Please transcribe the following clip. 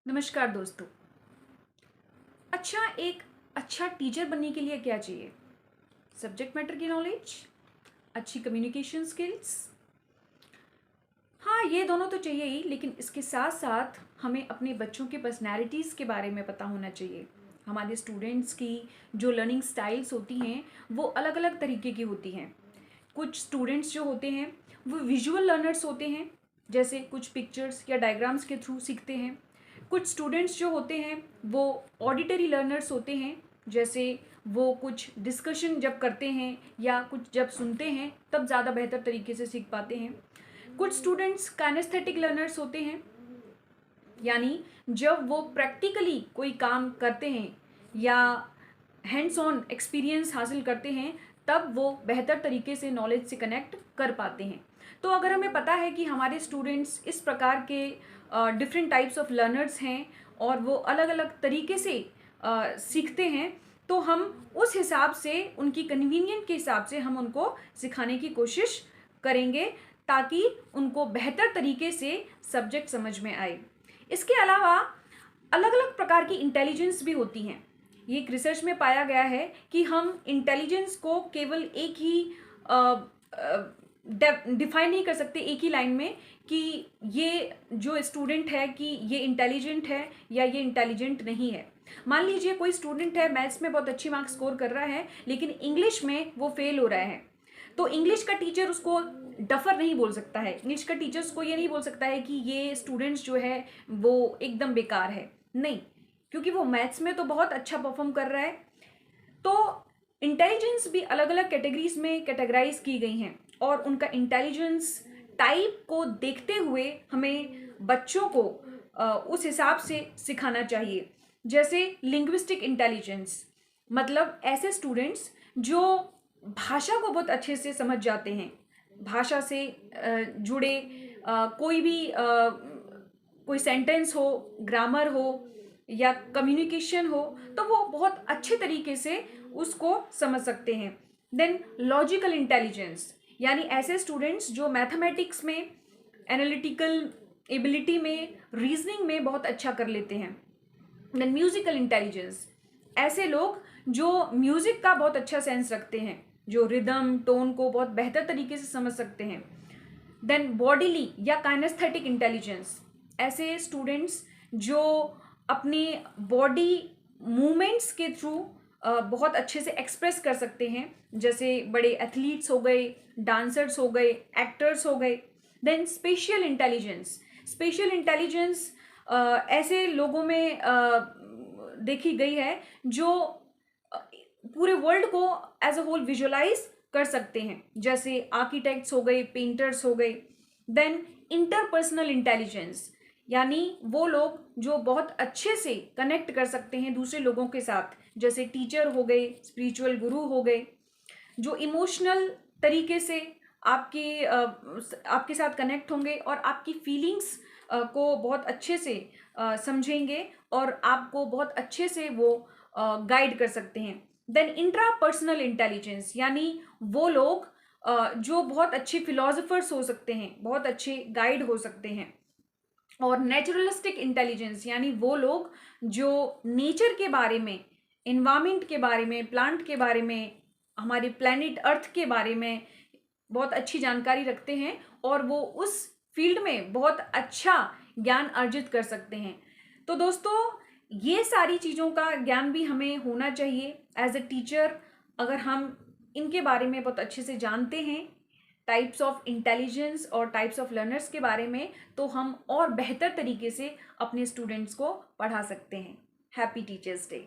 नमस्कार दोस्तों। एक अच्छा टीचर बनने के लिए क्या चाहिए? सब्जेक्ट मैटर की नॉलेज, अच्छी कम्युनिकेशन स्किल्स। हाँ, ये दोनों तो चाहिए ही, लेकिन इसके साथ साथ हमें अपने बच्चों के पर्सनैलिटीज़ के बारे में पता होना चाहिए। हमारे स्टूडेंट्स की जो लर्निंग स्टाइल्स होती हैं वो अलग अलग तरीके की होती हैं। कुछ स्टूडेंट्स जो होते हैं वो विजुअल लर्नर्स होते हैं, जैसे कुछ पिक्चर्स या डायग्राम्स के थ्रू सीखते हैं। कुछ स्टूडेंट्स जो होते हैं वो ऑडिटरी लर्नर्स होते हैं, जैसे वो कुछ डिस्कशन जब करते हैं या कुछ जब सुनते हैं तब ज़्यादा बेहतर तरीके से सीख पाते हैं। कुछ स्टूडेंट्स काइनेस्थेटिक लर्नर्स होते हैं, यानी जब वो प्रैक्टिकली कोई काम करते हैं या हैंड्स ऑन एक्सपीरियंस हासिल करते हैं तब वो बेहतर तरीके से नॉलेज से कनेक्ट कर पाते हैं। तो अगर हमें पता है कि हमारे स्टूडेंट्स इस प्रकार के डिफरेंट टाइप्स ऑफ लर्नर्स हैं और वो अलग अलग तरीके से सीखते हैं, तो हम उस हिसाब से उनकी कन्वीनियंट के हिसाब से हम उनको सिखाने की कोशिश करेंगे ताकि उनको बेहतर तरीके से सब्जेक्ट समझ में आए। इसके अलावा अलग अलग प्रकार की इंटेलिजेंस भी होती हैं। ये एक रिसर्च में पाया गया है कि हम इंटेलिजेंस को केवल एक ही डिफाइन नहीं कर सकते एक ही लाइन में कि ये जो स्टूडेंट है कि ये इंटेलिजेंट है या ये इंटेलिजेंट नहीं है। मान लीजिए कोई स्टूडेंट है, मैथ्स में बहुत अच्छी मार्क्स स्कोर कर रहा है लेकिन इंग्लिश में वो फेल हो रहा है, तो इंग्लिश का टीचर उसको डफर नहीं बोल सकता है। इंग्लिश का टीचर उसको ये नहीं बोल सकता है कि ये स्टूडेंट्स जो है वो एकदम बेकार है, नहीं, क्योंकि वो मैथ्स में तो बहुत अच्छा परफॉर्म कर रहा है। तो इंटेलिजेंस भी अलग अलग कैटेगरीज में कैटेगराइज की गई हैं और उनका इंटेलिजेंस टाइप को देखते हुए हमें बच्चों को उस हिसाब से सिखाना चाहिए। जैसे लिंग्विस्टिक इंटेलिजेंस, मतलब ऐसे स्टूडेंट्स जो भाषा को बहुत अच्छे से समझ जाते हैं, भाषा से जुड़े कोई भी कोई सेंटेंस हो, ग्रामर हो या कम्युनिकेशन हो, तो वो बहुत अच्छे तरीके से उसको समझ सकते हैं। देन लॉजिकल इंटेलिजेंस, यानी ऐसे स्टूडेंट्स जो मैथमेटिक्स में, एनालिटिकल एबिलिटी में, रीजनिंग में बहुत अच्छा कर लेते हैं। देन म्यूजिकल इंटेलिजेंस, ऐसे लोग जो म्यूजिक का बहुत अच्छा सेंस रखते हैं, जो रिदम टोन को बहुत बेहतर तरीके से समझ सकते हैं। देन बॉडीली या काइनेस्थेटिक इंटेलिजेंस, ऐसे स्टूडेंट्स जो अपने बॉडी मूवमेंट्स के थ्रू बहुत अच्छे से एक्सप्रेस कर सकते हैं, जैसे बड़े एथलीट्स हो गए, डांसर्स हो गए, एक्टर्स हो गए। Then spatial intelligence, special intelligence ऐसे लोगों में देखी गई है जो पूरे वर्ल्ड को एज अ होल विजुअलाइज कर सकते हैं, जैसे आर्किटेक्ट्स हो गए, पेंटर्स हो गए। देन इंटरपर्सनल इंटेलिजेंस, यानी वो लोग जो बहुत अच्छे से कनेक्ट कर सकते हैं दूसरे लोगों के साथ, जैसे टीचर हो गए, स्पिरिचुअल गुरु हो गए, जो इमोशनल तरीके से आपके साथ कनेक्ट होंगे और आपकी फीलिंग्स को बहुत अच्छे से समझेंगे और आपको बहुत अच्छे से वो गाइड कर सकते हैं। देन इंट्रापर्सनल इंटेलिजेंस, यानी वो लोग जो बहुत अच्छे फिलोसोफर्स हो सकते हैं, बहुत अच्छे गाइड हो सकते हैं। और नेचुरलिस्टिक इंटेलिजेंस, यानी वो लोग जो नेचर के बारे में, इन्वायरमेंट के बारे में, प्लांट के बारे में, हमारे प्लैनेट अर्थ के बारे में बहुत अच्छी जानकारी रखते हैं और वो उस फील्ड में बहुत अच्छा ज्ञान अर्जित कर सकते हैं। तो दोस्तों, ये सारी चीज़ों का ज्ञान भी हमें होना चाहिए एज अ टीचर। अगर हम इनके बारे में बहुत अच्छे से जानते हैं, टाइप्स ऑफ इंटेलिजेंस और टाइप्स ऑफ लर्नर्स के बारे में, तो हम और बेहतर तरीके से अपने स्टूडेंट्स को पढ़ा सकते हैं। Happy teachers day.